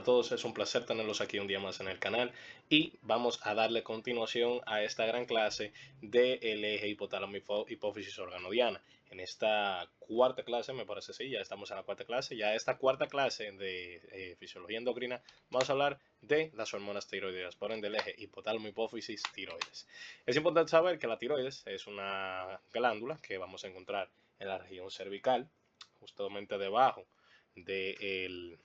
a todos, es un placer tenerlos aquí un día más en el canal y vamos a darle continuación a esta gran clase del eje hipotálamo hipófisis organodiana. En esta cuarta clase, me parece, sí, ya estamos en la cuarta clase, ya esta cuarta clase de fisiología endocrina, vamos a hablar de las hormonas tiroideas, por ende del eje hipotálamo hipófisis tiroides. Es importante saber que la tiroides es una glándula que vamos a encontrar en la región cervical, justamente debajo del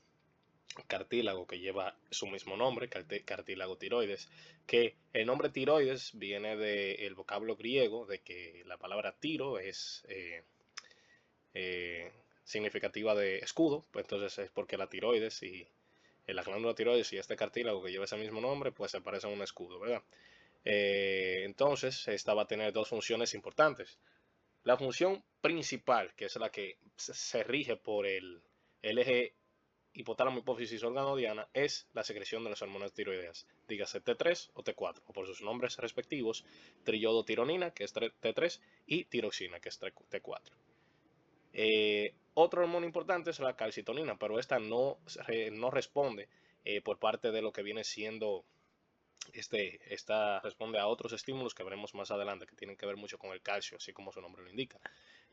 cartílago que lleva su mismo nombre, cartílago tiroides, que el nombre tiroides viene del vocablo griego de que la palabra tiro es significativa de escudo, pues entonces es porque la tiroides y la glándula tiroides y este cartílago que lleva ese mismo nombre, pues se parece a un escudo, ¿verdad? Entonces, esta va a tener dos funciones importantes. La función principal, que es la que se rige por el eje hipotálamo hipófisis organodiana, es la secreción de las hormonas tiroideas, dígase T3 o T4, o por sus nombres respectivos, triodotironina, que es T3, y tiroxina, que es T4. Otra hormona importante es la calcitonina, pero esta no responde por parte de lo que viene siendo esta responde a otros estímulos que veremos más adelante que tienen que ver mucho con el calcio, así como su nombre lo indica.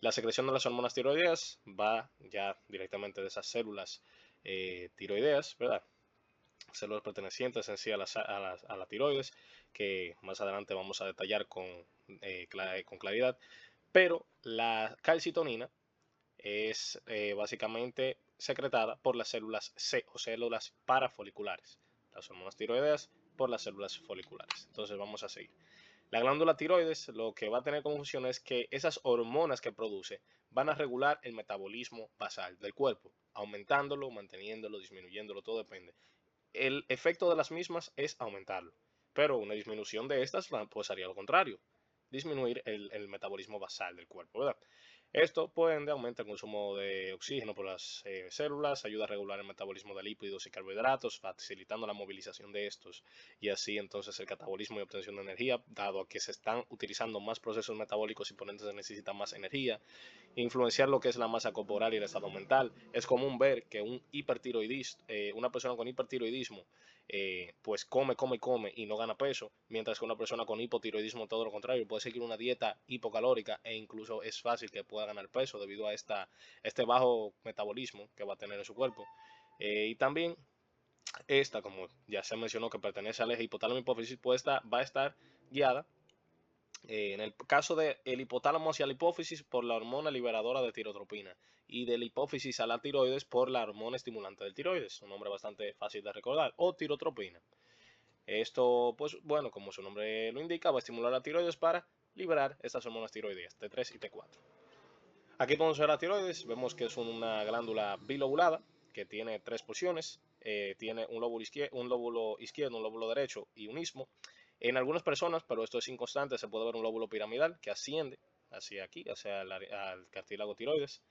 La secreción de las hormonas tiroideas va ya directamente de esas células tiroideas, ¿verdad? Células pertenecientes en sí a la tiroides, que más adelante vamos a detallar con claridad. Pero la calcitonina es básicamente secretada por las células C o células parafoliculares. Las hormonas tiroideas por las células foliculares. Entonces vamos a seguir. La glándula tiroides lo que va a tener como función es que esas hormonas que produce van a regular el metabolismo basal del cuerpo, aumentándolo, manteniéndolo, disminuyéndolo, todo depende. El efecto de las mismas es aumentarlo, pero una disminución de estas pues haría lo contrario, disminuir el metabolismo basal del cuerpo, ¿verdad? Esto, por ende, aumenta el consumo de oxígeno por las células, ayuda a regular el metabolismo de lípidos y carbohidratos, facilitando la movilización de estos y así entonces el catabolismo y obtención de energía, dado a que se están utilizando más procesos metabólicos y por ende se necesita más energía. Influenciar lo que es la masa corporal y el estado mental. Es común ver que una persona con hipertiroidismo pues come y no gana peso, mientras que una persona con hipotiroidismo todo lo contrario, puede seguir una dieta hipocalórica e incluso es fácil que pueda ganar peso debido a este bajo metabolismo que va a tener en su cuerpo. Y también esta, como ya se mencionó, que pertenece al eje hipotálamo hipófisis, pues va a estar guiada en el caso del hipotálamo hacia la hipófisis por la hormona liberadora de tirotropina y del hipófisis a la tiroides por la hormona estimulante del tiroides, un nombre bastante fácil de recordar, o tirotropina. Esto, pues bueno, como su nombre lo indica, va a estimular la tiroides para liberar estas hormonas tiroideas, T3 y T4. Aquí podemos ver la tiroides, vemos que es una glándula bilobulada que tiene tres porciones, tiene un lóbulo izquierdo, un lóbulo derecho y un istmo. En algunas personas, pero esto es inconstante, se puede ver un lóbulo piramidal que asciende hacia aquí, hacia al cartílago tiroides.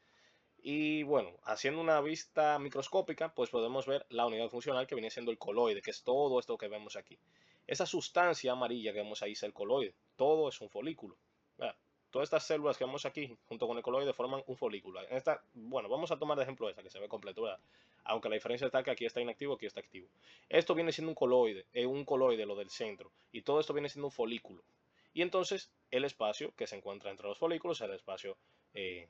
Y bueno, haciendo una vista microscópica, pues podemos ver la unidad funcional que viene siendo el coloide, que es todo esto que vemos aquí. Esa sustancia amarilla que vemos ahí es el coloide, todo es un folículo. ¿Verdad? Todas estas células que vemos aquí, junto con el coloide, forman un folículo. Bueno, vamos a tomar de ejemplo esta, que se ve completo, ¿verdad? Aunque la diferencia está que aquí está inactivo, aquí está activo. Esto viene siendo un coloide, lo del centro, y todo esto viene siendo un folículo. Y entonces, el espacio que se encuentra entre los folículos es el espacio eh,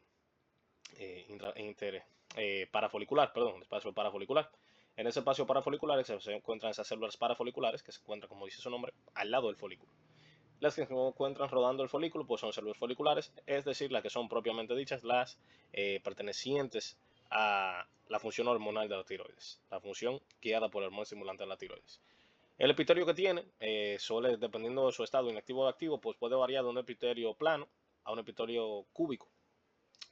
parafolicular, perdón, espacio parafolicular. En ese espacio parafolicular se encuentran esas células parafoliculares que se encuentran, como dice su nombre, al lado del folículo. Las que se encuentran rodando el folículo pues son células foliculares, es decir, las que son propiamente dichas las pertenecientes a la función hormonal de la tiroides, la función guiada por el hormona estimulante de la tiroides. El epitelio que tiene suele, dependiendo de su estado inactivo o activo, pues puede variar de un epitelio plano a un epitelio cúbico.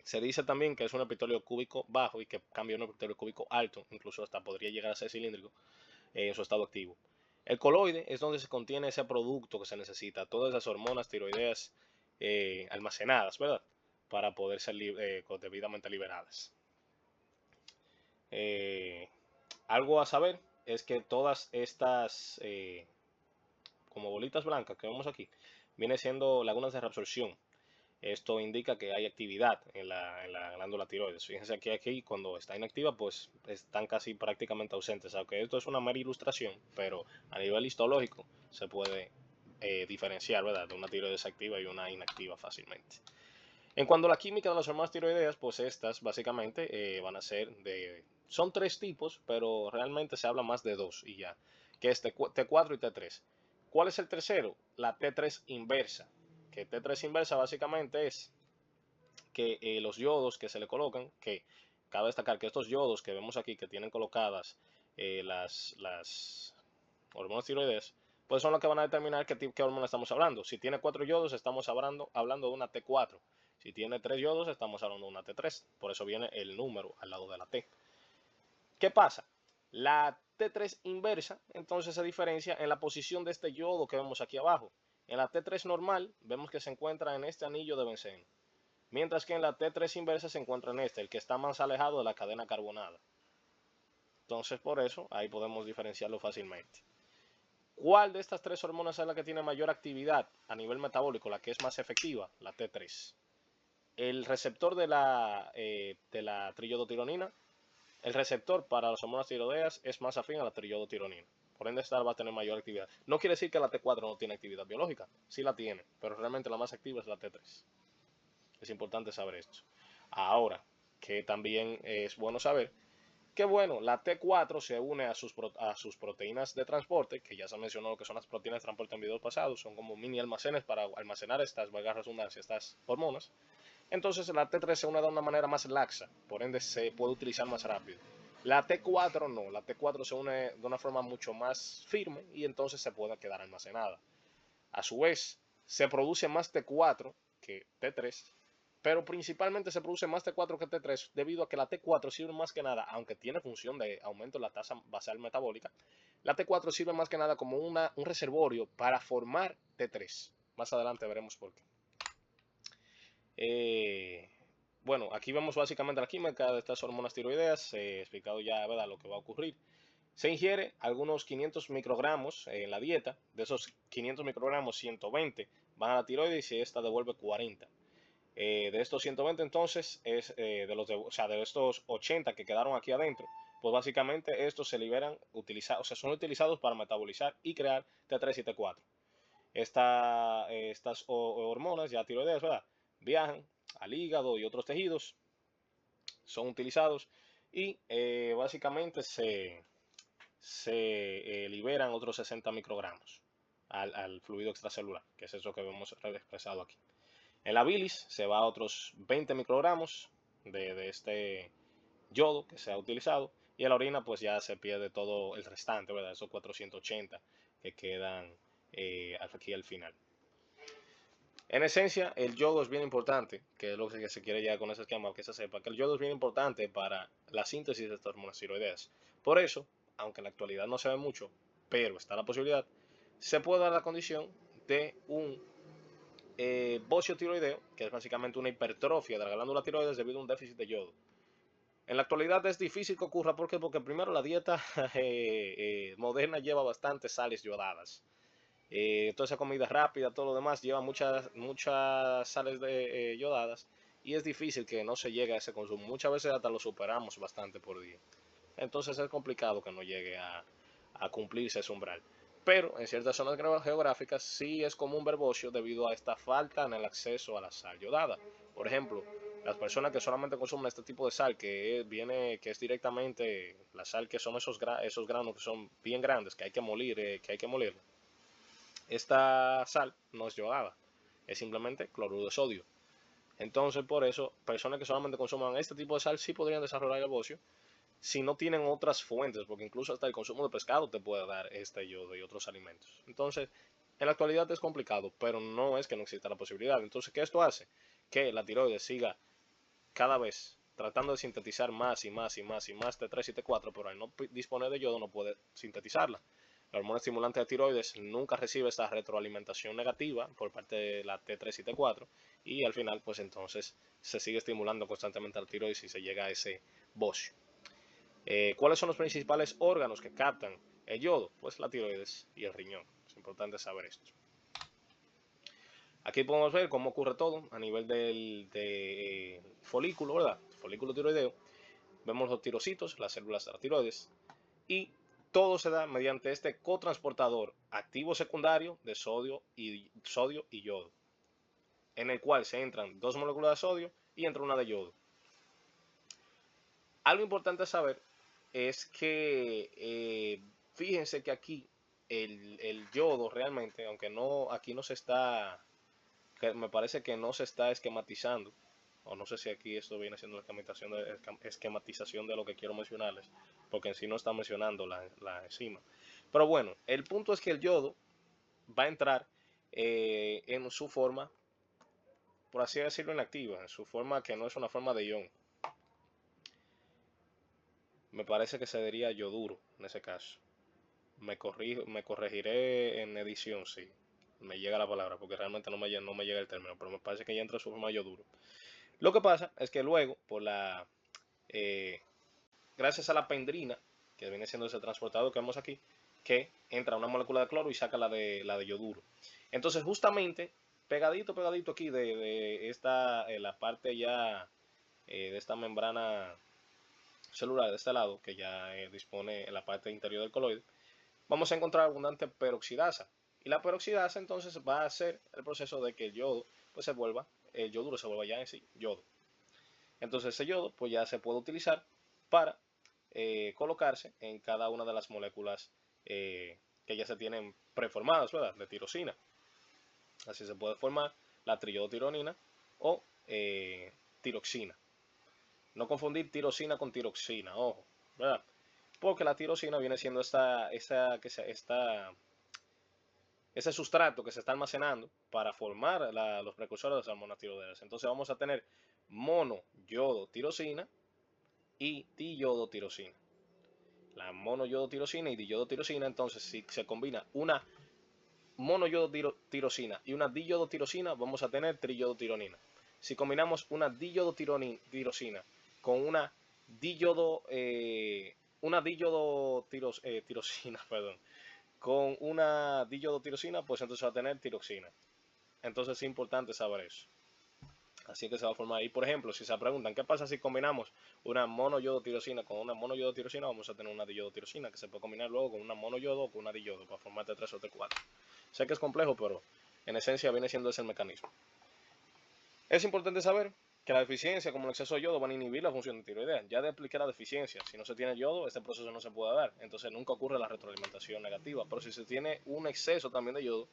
Se dice también que es un epitelio cúbico bajo y que cambia a un epitelio cúbico alto, incluso hasta podría llegar a ser cilíndrico en su estado activo. El coloide es donde se contiene ese producto que se necesita, todas esas hormonas tiroideas almacenadas, ¿verdad? Para poder ser debidamente liberadas. Algo a saber es que todas estas, como bolitas blancas que vemos aquí, vienen siendo lagunas de reabsorción. Esto indica que hay actividad en la glándula tiroides. Fíjense que aquí cuando está inactiva pues están casi prácticamente ausentes, aunque esto es una mera ilustración, pero a nivel histológico se puede diferenciar, ¿verdad?, de una tiroides activa y una inactiva fácilmente. En cuanto a la química de las hormonas tiroideas, pues estas básicamente van a ser son 3 tipos, pero realmente se habla más de 2 y ya, que es T4 y T3. ¿Cuál es el tercero? La T3 inversa, que T3 inversa básicamente es que los yodos que se le colocan, que cabe destacar que estos yodos que vemos aquí que tienen colocadas las hormonas tiroideas, pues son los que van a determinar qué hormona estamos hablando. Si tiene 4 yodos, estamos hablando de una T4. Si tiene 3 yodos, estamos hablando de una T3. Por eso viene el número al lado de la T. ¿Qué pasa? La T3 inversa, entonces se diferencia en la posición de este yodo que vemos aquí abajo. En la T3 normal, vemos que se encuentra en este anillo de benceno. Mientras que en la T3 inversa se encuentra en este, el que está más alejado de la cadena carbonada. Entonces, por eso, ahí podemos diferenciarlo fácilmente. ¿Cuál de estas 3 hormonas es la que tiene mayor actividad a nivel metabólico, la que es más efectiva? La T3. El receptor de la triiodotironina, el receptor para las hormonas tiroideas es más afín a la triiodotironina. Por ende, esta va a tener mayor actividad. No quiere decir que la T4 no tiene actividad biológica. Sí la tiene, pero realmente la más activa es la T3. Es importante saber esto. Ahora, que también es bueno saber que bueno, la T4 se une a sus proteínas de transporte, que ya se mencionó lo que son las proteínas de transporte en videos pasados, son como mini almacenes para almacenar estas, valga la redundancia, estas hormonas. Entonces la T3 se une de una manera más laxa, por ende se puede utilizar más rápido. La T4 no, la T4 se une de una forma mucho más firme y entonces se puede quedar almacenada. A su vez, se produce más T4 que T3, pero principalmente se produce más T4 que T3 debido a que la T4 sirve más que nada, aunque tiene función de aumento de la tasa basal metabólica, la T4 sirve más que nada como un reservorio para formar T3. Más adelante veremos por qué. Bueno, aquí vemos básicamente la química de estas hormonas tiroideas, explicado ya, ¿verdad?, lo que va a ocurrir. Se ingiere algunos 500 microgramos en la dieta. De esos 500 microgramos, 120 van a la tiroides y esta devuelve 40. De estos 120 entonces, de estos 80 que quedaron aquí adentro, pues básicamente estos se liberan, son utilizados para metabolizar y crear T3 y T4. Estas hormonas ya tiroideas, ¿verdad?, viajan al hígado y otros tejidos, son utilizados y básicamente se liberan otros 60 microgramos al fluido extracelular, que es eso que vemos expresado aquí. En la bilis se va a otros 20 microgramos de este yodo que se ha utilizado y en la orina pues ya se pierde todo el restante, ¿verdad?, esos 480 que quedan aquí al final. En esencia, el yodo es bien importante, que es lo que se quiere ya con ese esquema, que se sepa que el yodo es bien importante para la síntesis de estas hormonas tiroideas. Por eso, aunque en la actualidad no se ve mucho, pero está la posibilidad, se puede dar la condición de un bocio tiroideo, que es básicamente una hipertrofia de la glándula tiroides debido a un déficit de yodo. En la actualidad es difícil que ocurra, ¿por qué? Porque primero la dieta moderna lleva bastantes sales yodadas. Toda esa comida rápida, todo lo demás, lleva muchas sales yodadas y es difícil que no se llegue a ese consumo. Muchas veces hasta lo superamos bastante por día. Entonces es complicado que no llegue a cumplirse ese umbral. Pero en ciertas zonas geográficas sí es común ver bocio debido a esta falta en el acceso a la sal yodada. Por ejemplo, las personas que solamente consumen este tipo de sal que es directamente la sal que son esos granos que son bien grandes, que hay que moler, esta sal no es yodada, es simplemente cloruro de sodio. Entonces, por eso, personas que solamente consuman este tipo de sal sí podrían desarrollar el bocio si no tienen otras fuentes, porque incluso hasta el consumo de pescado te puede dar este yodo y otros alimentos. Entonces, en la actualidad es complicado, pero no es que no exista la posibilidad. Entonces, ¿qué esto hace? Que la tiroides siga cada vez tratando de sintetizar más y más y más y más T3 y T4, pero al no disponer de yodo no puede sintetizarla. La hormona estimulante de tiroides nunca recibe esta retroalimentación negativa por parte de la T3 y T4 y al final pues entonces se sigue estimulando constantemente la tiroides y se llega a ese bocio. ¿Cuáles son los principales órganos que captan el yodo? Pues la tiroides y el riñón. Es importante saber esto. Aquí podemos ver cómo ocurre todo a nivel folículo, ¿verdad? Folículo tiroideo. Vemos los tirocitos, las células de la tiroides, y todo se da mediante este cotransportador activo secundario de sodio y yodo, en el cual se entran 2 moléculas de sodio y entra una de yodo. Algo importante a saber es que fíjense que aquí el yodo realmente, aunque no aquí no se está, que me parece que no se está esquematizando, o no sé si aquí esto viene siendo la esquematización de lo que quiero mencionarles, porque en sí no está mencionando la enzima. Pero bueno, el punto es que el yodo va a entrar en su forma, por así decirlo, inactiva, en su forma que no es una forma de ion. Me parece que se diría yoduro en ese caso. Me corregiré en edición, sí. Me llega la palabra, porque realmente no me llega el término, pero me parece que ya entra en su forma yoduro. Lo que pasa es que luego, eh, gracias a la pendrina, que viene siendo ese transportador que vemos aquí, que entra una molécula de cloro y saca la de yoduro. Entonces, justamente, pegadito aquí de esta, la parte ya de esta membrana celular de este lado, que ya dispone en la parte interior del coloide, vamos a encontrar abundante peroxidasa. Y la peroxidasa entonces va a hacer el proceso de que el yodo pues el yoduro se vuelva ya en sí yodo. Entonces ese yodo pues ya se puede utilizar para colocarse en cada una de las moléculas que ya se tienen preformadas, ¿verdad? De tirosina. Así se puede formar la triyodotironina o tiroxina. No confundir tirosina con tiroxina, ojo, ¿verdad? Porque la tirosina viene siendo ese sustrato que se está almacenando para formar los precursores de las hormonas tiroideas. Entonces vamos a tener monoyodotirosina y diyodotirosina. La monoyodotirosina y diyodotirosina, entonces si se combina una monoyodotirosina y una diyodotirosina, vamos a tener triyodotironina. Si combinamos una diyodotirosina con tirosina, perdón, con una diyodotirosina, pues entonces va a tener tiroxina. Entonces es importante saber eso. Así que se va a formar. Y por ejemplo, si se preguntan, ¿qué pasa si combinamos una monoyodotirosina con una monoyodotirosina? Vamos a tener una diyodotirosina que se puede combinar luego con una monoyodo o con una diyodo para formar T3 o T4. Sé que es complejo, pero en esencia viene siendo ese el mecanismo. Es importante saber que la deficiencia como el exceso de yodo van a inhibir la función de tiroidea. Ya expliqué la deficiencia. Si no se tiene yodo, este proceso no se puede dar. Entonces nunca ocurre la retroalimentación negativa. Pero si se tiene un exceso también de yodo,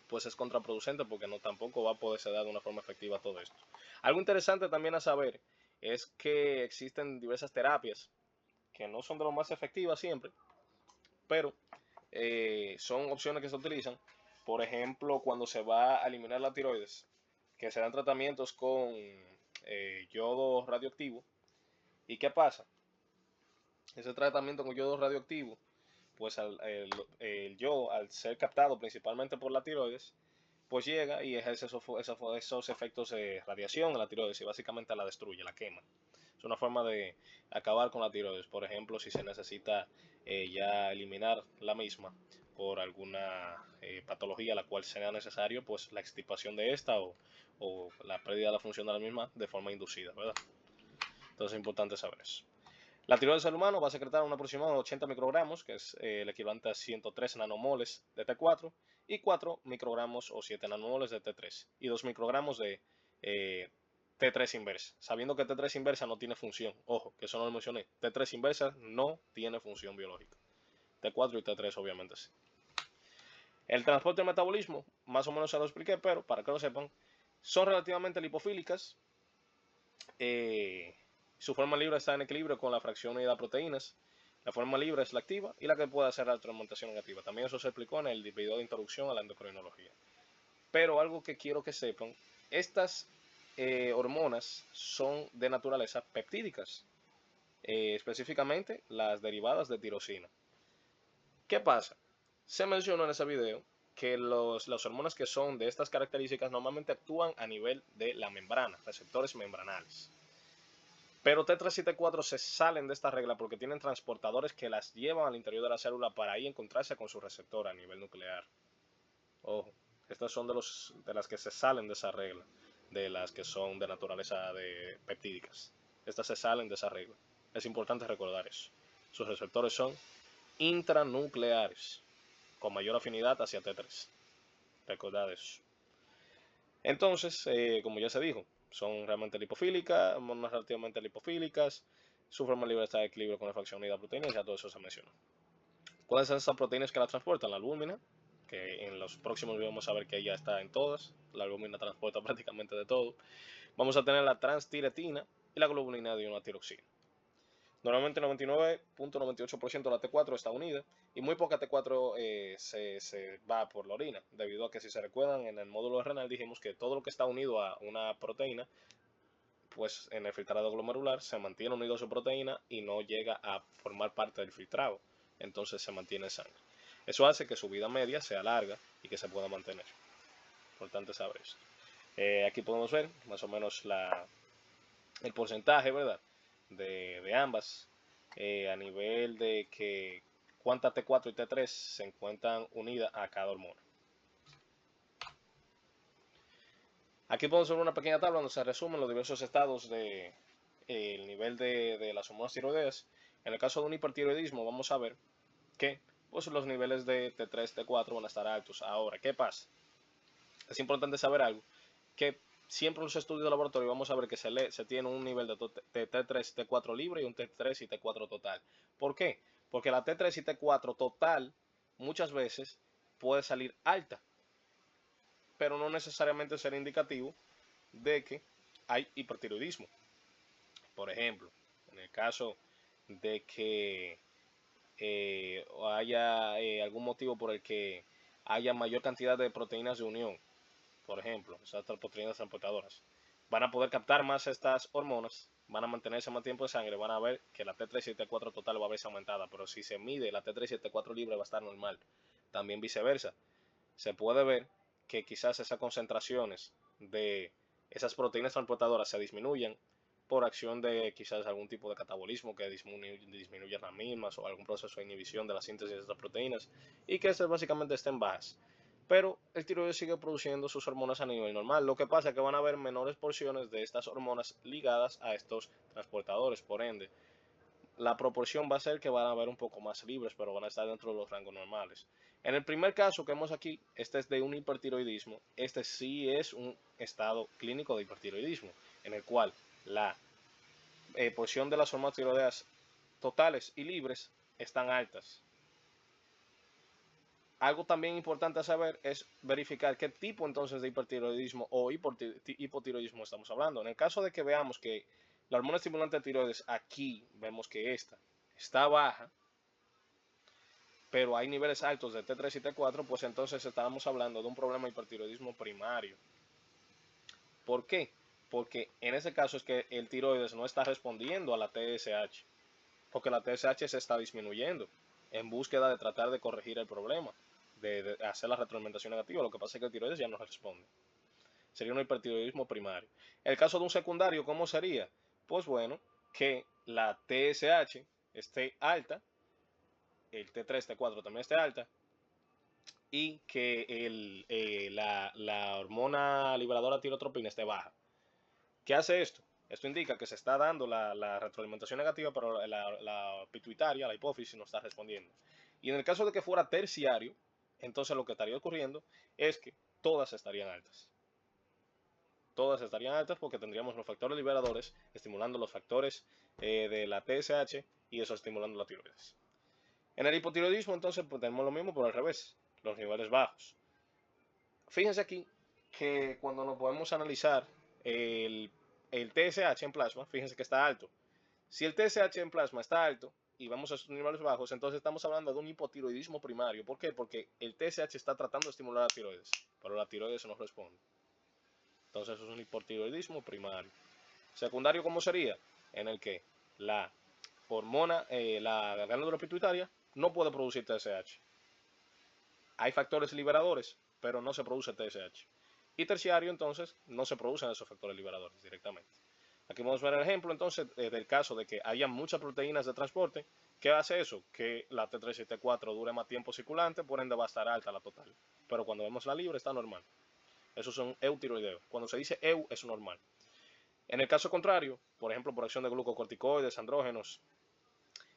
pues es contraproducente porque no tampoco va a poderse dar de una forma efectiva todo esto. Algo interesante también a saber es que existen diversas terapias que no son de lo más efectivas siempre, pero son opciones que se utilizan. Por ejemplo, cuando se va a eliminar la tiroides, que se dan tratamientos con yodo radioactivo. ¿Y qué pasa? Ese tratamiento con yodo radioactivo, pues el yodo, al ser captado principalmente por la tiroides, pues llega y ejerce esos efectos de radiación en la tiroides y básicamente la destruye, la quema. Es una forma de acabar con la tiroides. Por ejemplo, si se necesita ya eliminar la misma por alguna patología la cual sea necesario, pues la extirpación de esta o la pérdida de la función de la misma de forma inducida, ¿verdad? Entonces es importante saber eso. La tiroides del ser humano va a secretar un aproximado de 80 microgramos, que es el equivalente a 103 nanomoles de T4, y 4 microgramos o 7 nanomoles de T3, y 2 microgramos de T3 inversa. Sabiendo que T3 inversa no tiene función, ojo, que eso no lo mencioné, T3 inversa no tiene función biológica. T4 y T3 obviamente sí. El transporte y el metabolismo, más o menos se lo expliqué, pero para que lo sepan, son relativamente lipofílicas. Su forma libre está en equilibrio con la fracción unidad de proteínas. La forma libre es la activa y la que puede hacer la retroalimentación negativa. También eso se explicó en el video de introducción a la endocrinología. Pero algo que quiero que sepan, estas hormonas son de naturaleza peptídicas, específicamente las derivadas de tirosina. ¿Qué pasa? Se mencionó en ese video que las hormonas que son de estas características normalmente actúan a nivel de la membrana, receptores membranales. Pero T3 y T4 se salen de esta regla porque tienen transportadores que las llevan al interior de la célula para ahí encontrarse con su receptor a nivel nuclear. Ojo, Estas son de las que se salen de esa regla, de las que son de naturaleza de peptídicas. Estas se salen de esa regla. Es importante recordar eso. Sus receptores son intranucleares, con mayor afinidad hacia T3. Recordad eso. Entonces, como ya se dijo, son realmente lipofílicas, relativamente lipofílicas, su forma libre está de equilibrio con la fracción unida proteína, ya todo eso se mencionó. ¿Cuáles son esas proteínas que la transportan? La albúmina, que en los próximos videos vamos a ver que ella está en todas. La albúmina transporta prácticamente de todo. Vamos a tener la transtiretina y la globulina de una tiroxina. Normalmente el 99.98% de la T4 está unida y muy poca T4 se va por la orina, debido a que, si se recuerdan, en el módulo renal dijimos que todo lo que está unido a una proteína, pues en el filtrado glomerular se mantiene unido a su proteína y no llega a formar parte del filtrado, entonces se mantiene en sangre. Eso hace que su vida media sea larga y que se pueda mantener. Importante saber esto. Aquí podemos ver más o menos el porcentaje, ¿verdad?, de ambas, a nivel de que cuántas T4 y T3 se encuentran unidas a cada hormona. Aquí podemos ver una pequeña tabla donde se resumen los diversos estados de el nivel de las hormonas tiroideas. En el caso de un hipertiroidismo vamos a ver que pues, los niveles de T3, T4 van a estar altos. Ahora, ¿qué pasa? Es importante saber algo, que siempre en los estudios de laboratorio vamos a ver que se tiene un nivel de T3 y T4 libre y un T3 y T4 total. ¿Por qué? Porque la T3 y T4 total muchas veces puede salir alta, pero no necesariamente será indicativo de que hay hipertiroidismo. Por ejemplo, en el caso de que haya algún motivo por el que haya mayor cantidad de proteínas de unión, por ejemplo, esas proteínas transportadoras, van a poder captar más estas hormonas, van a mantenerse más tiempo en sangre, van a ver que la T3 y T4 total va a verse aumentada, pero si se mide la T3 y T4 libre va a estar normal. También viceversa, se puede ver que quizás esas concentraciones de esas proteínas transportadoras se disminuyan por acción de quizás algún tipo de catabolismo que disminuya las mismas o algún proceso de inhibición de la síntesis de estas proteínas y que estas básicamente estén bajas. Pero el tiroides sigue produciendo sus hormonas a nivel normal. Lo que pasa es que van a haber menores porciones de estas hormonas ligadas a estos transportadores. Por ende, la proporción va a ser que van a haber un poco más libres, pero van a estar dentro de los rangos normales. En el primer caso que vemos aquí, este es de un hipertiroidismo. Este sí es un estado clínico de hipertiroidismo, en el cual la porción de las hormonas tiroideas totales y libres están altas. Algo también importante a saber es verificar qué tipo entonces de hipertiroidismo o hipotiroidismo estamos hablando. En el caso de que veamos que la hormona estimulante de tiroides, aquí vemos que esta está baja, pero hay niveles altos de T3 y T4, pues entonces estábamos hablando de un problema de hipertiroidismo primario. ¿Por qué? Porque en ese caso es que el tiroides no está respondiendo a la TSH, porque la TSH se está disminuyendo en búsqueda de tratar de corregir el problema, de hacer la retroalimentación negativa. Lo que pasa es que el tiroides ya no responde. Sería un hipertiroidismo primario. El caso de un secundario, ¿cómo sería? Pues bueno, que la TSH esté alta, el T3, T4 también esté alta, y que la hormona liberadora tirotropina esté baja. ¿Qué hace esto? Esto indica que se está dando la retroalimentación negativa, pero la pituitaria, la hipófisis, no está respondiendo. Y en el caso de que fuera terciario, entonces lo que estaría ocurriendo es que todas estarían altas. Todas estarían altas porque tendríamos los factores liberadores estimulando los factores de la TSH y eso estimulando la tiroides. En el hipotiroidismo entonces pues tenemos lo mismo, pero al revés, los niveles bajos. Fíjense aquí que cuando nos podemos analizar el TSH en plasma, fíjense que está alto. Si el TSH en plasma está alto y vamos a esos niveles bajos, entonces estamos hablando de un hipotiroidismo primario. ¿Por qué? Porque el TSH está tratando de estimular la tiroides, pero la tiroides no responde. Entonces eso es un hipotiroidismo primario. Secundario, ¿cómo sería? En el que la hormona, la glándula pituitaria no puede producir TSH. Hay factores liberadores, pero no se produce TSH. Y terciario, entonces, no se producen esos factores liberadores directamente. Aquí vamos a ver el ejemplo, entonces, del caso de que haya muchas proteínas de transporte ¿Qué hace eso? Que la T3 y T4 dure más tiempo circulante, por ende va a estar alta la total. Pero cuando vemos la libre está normal. Esos son eutiroideos. Cuando se dice EU es normal. En el caso contrario, por ejemplo, por acción de glucocorticoides, andrógenos,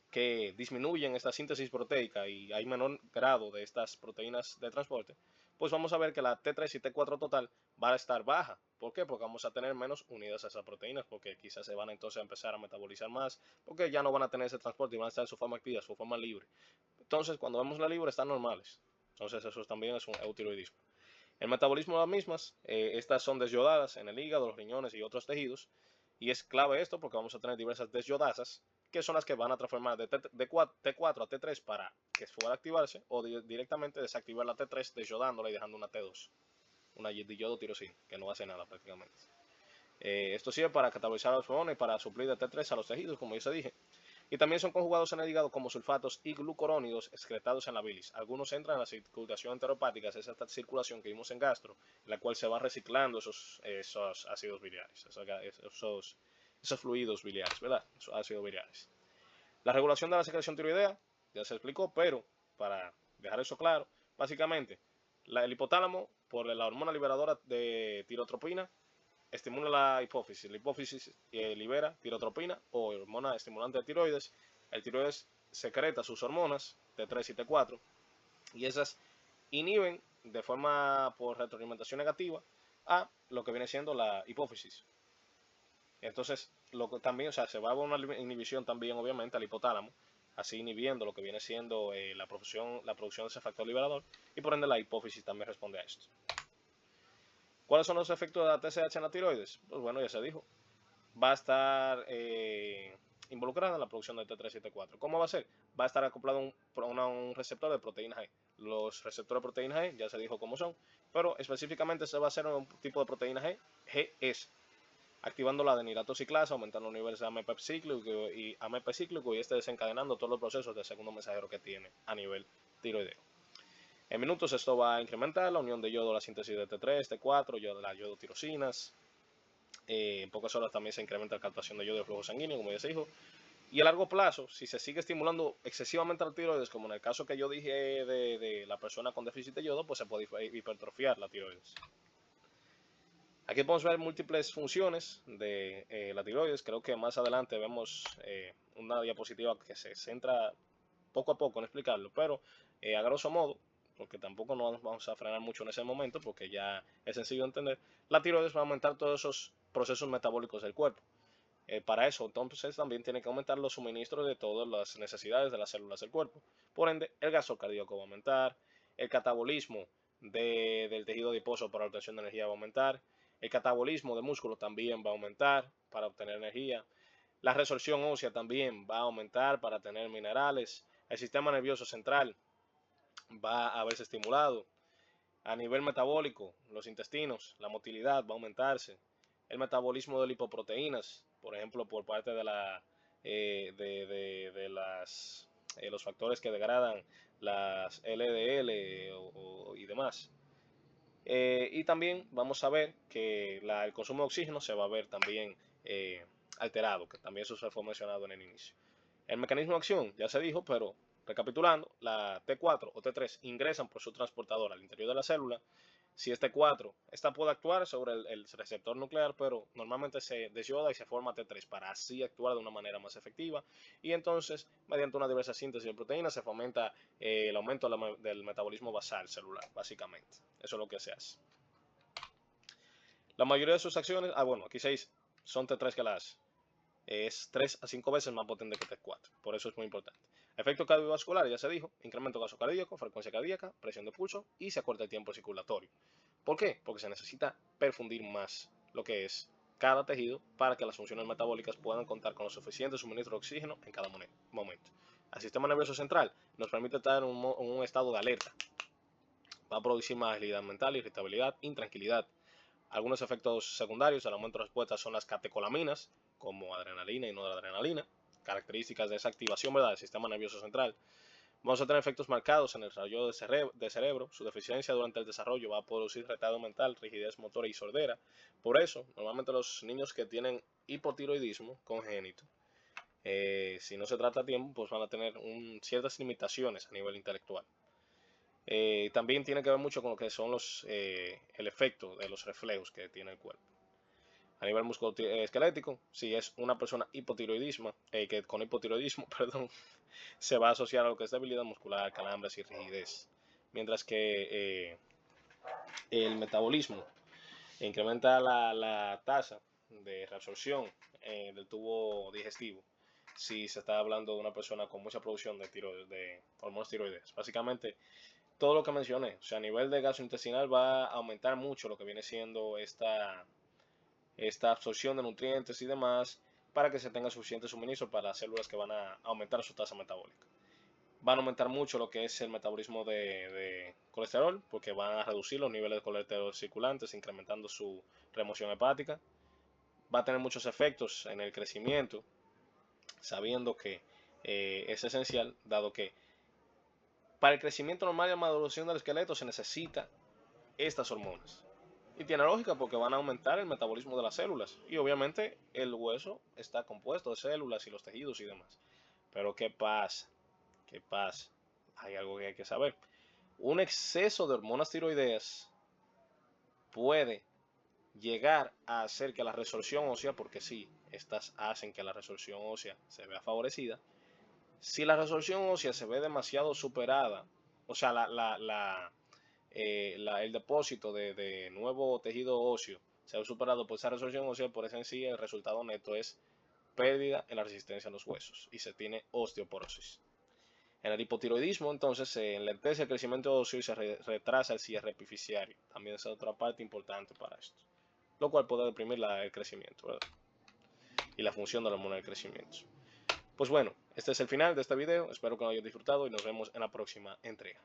que disminuyen esta síntesis proteica y hay menor grado de estas proteínas de transporte, pues vamos a ver que la T3 y T4 total va a estar baja. ¿Por qué? Porque vamos a tener menos unidas a esas proteínas, porque quizás se van entonces a empezar a metabolizar más, porque ya no van a tener ese transporte y van a estar en su forma activa, su forma libre. Entonces, cuando vemos la libre, están normales. Entonces, eso también es un eutiroidismo. El metabolismo de las mismas, estas son desyodadas en el hígado, los riñones y otros tejidos. Y es clave esto porque vamos a tener diversas desyodasas, que son las que van a transformar de T4 a T3 para que pueda activarse, o directamente desactivar la T3 desyodándola y dejando una T2, una diyodotirosina, que no hace nada prácticamente. Esto sirve para catabolizar los hormonas y para suplir de T3 a los tejidos, como ya se dije. Y también son conjugados en el hígado como sulfatos y glucurónidos excretados en la bilis. Algunos entran en la circulación enteropática, es esta circulación que vimos en gastro, en la cual se van reciclando esos ácidos biliares, esos fluidos biliares, ¿verdad? Esos ácidos biliares. La regulación de la secreción tiroidea, ya se explicó, pero para dejar eso claro, básicamente, el hipotálamo, por la hormona liberadora de tirotropina, estimula la hipófisis. La hipófisis libera tirotropina o hormona estimulante de tiroides. El tiroides secreta sus hormonas T3 y T4 y esas inhiben de forma por retroalimentación negativa a lo que viene siendo la hipófisis. Entonces, también, o sea, se va a una inhibición también, obviamente, al hipotálamo, así inhibiendo lo que viene siendo la producción de ese factor liberador, y por ende la hipófisis también responde a esto. ¿Cuáles son los efectos de la TSH en la tiroides? Pues bueno, ya se dijo. Va a estar involucrada en la producción de T3 y T4. ¿Cómo va a ser? Va a estar acoplado a un receptor de proteína G. Los receptores de proteína G ya se dijo cómo son, pero específicamente se va a hacer un tipo de proteína G, GS, activando la adenirato ciclasa, aumentando el nivel de AMP cíclico y este desencadenando todos los procesos del segundo mensajero que tiene a nivel tiroideo. En minutos esto va a incrementar la unión de yodo, la síntesis de T3, T4, las yodotirosinas. En pocas horas también se incrementa la captación de yodo de flujo sanguíneo, como ya se dijo. Y a largo plazo, si se sigue estimulando excesivamente la tiroides, como en el caso que yo dije de la persona con déficit de yodo, pues se puede hipertrofiar la tiroides. Aquí podemos ver múltiples funciones de la tiroides. Creo que más adelante vemos una diapositiva que se centra poco a poco en explicarlo, pero a grosso modo, porque tampoco nos vamos a frenar mucho en ese momento, porque ya es sencillo de entender, la tiroides va a aumentar todos esos procesos metabólicos del cuerpo. Para eso, entonces, también tiene que aumentar los suministros de todas las necesidades de las células del cuerpo. Por ende, el gasto cardíaco va a aumentar, el catabolismo del tejido adiposo para la obtención de energía va a aumentar, el catabolismo de músculo también va a aumentar para obtener energía, la resorción ósea también va a aumentar para tener minerales, el sistema nervioso central va a verse estimulado, a nivel metabólico, los intestinos, la motilidad va a aumentarse, el metabolismo de lipoproteínas, por ejemplo, por parte de los factores que degradan las LDL y demás. Y también vamos a ver que el consumo de oxígeno se va a ver también alterado, que también eso se fue mencionado en el inicio. El mecanismo de acción ya se dijo, pero recapitulando, la T4 o T3 ingresan por su transportador al interior de la célula. Si es T4, esta puede actuar sobre el receptor nuclear, pero normalmente se desyoda y se forma T3 para así actuar de una manera más efectiva. Y entonces, mediante una diversa síntesis de proteínas, se fomenta el aumento del metabolismo basal celular, básicamente. Eso es lo que se hace. La mayoría de sus acciones, bueno, aquí 6 son T3 que las hace. Es 3 a 5 veces más potente que T4, por eso es muy importante. Efecto cardiovascular, ya se dijo, incremento gaso cardíaco, frecuencia cardíaca, presión de pulso y se acorta el tiempo circulatorio. ¿Por qué? Porque se necesita perfundir más lo que es cada tejido para que las funciones metabólicas puedan contar con lo suficiente suministro de oxígeno en cada momento. El sistema nervioso central nos permite estar en un estado de alerta. Va a producir más agilidad mental, irritabilidad, intranquilidad. Algunos efectos secundarios del aumento de respuesta son las catecolaminas, como adrenalina y noradrenalina, características de esa activación, ¿verdad?, del sistema nervioso central. Vamos a tener efectos marcados en el desarrollo de cerebro. Su deficiencia durante el desarrollo va a producir retardo mental, rigidez motora y sordera. Por eso, normalmente los niños que tienen hipotiroidismo congénito Si no se trata a tiempo, pues van a tener ciertas limitaciones a nivel intelectual. También tiene que ver mucho con lo que son el efecto de los reflejos que tiene el cuerpo. A nivel musculoesquelético, si es una persona que con hipotiroidismo, perdón, se va a asociar a lo que es debilidad muscular, calambres y rigidez. Mientras que el metabolismo incrementa la tasa de reabsorción del tubo digestivo si se está hablando de una persona con mucha producción de hormonas tiroideas. Básicamente, todo lo que mencioné, o sea, a nivel de gastrointestinal va a aumentar mucho lo que viene siendo esta absorción de nutrientes y demás para que se tenga suficiente suministro para las células que van a aumentar su tasa metabólica. Van a aumentar mucho lo que es el metabolismo de colesterol, porque van a reducir los niveles de colesterol circulantes, incrementando su remoción hepática. Va a tener muchos efectos en el crecimiento, sabiendo que es esencial, dado que para el crecimiento normal y la maduración del esqueleto se necesita estas hormonas. Y tiene lógica porque van a aumentar el metabolismo de las células. Y obviamente el hueso está compuesto de células y los tejidos y demás. Pero ¿qué pasa? ¿Qué pasa? Hay algo que hay que saber. Un exceso de hormonas tiroideas puede llegar a hacer que la resorción ósea, porque sí, estas hacen que la resorción ósea se vea favorecida. Si la resorción ósea se ve demasiado superada, o sea, el depósito de nuevo tejido óseo se ha superado por esa resorción ósea, por eso en sí el resultado neto es pérdida en la resistencia a los huesos y se tiene osteoporosis. En el hipotiroidismo, entonces, se enlentece el crecimiento óseo y se retrasa el cierre epifisiario. También es otra parte importante para esto, lo cual puede deprimir el crecimiento, ¿verdad? Y la función de la hormona del crecimiento. Pues bueno, este es el final de este video. Espero que lo hayas disfrutado y nos vemos en la próxima entrega.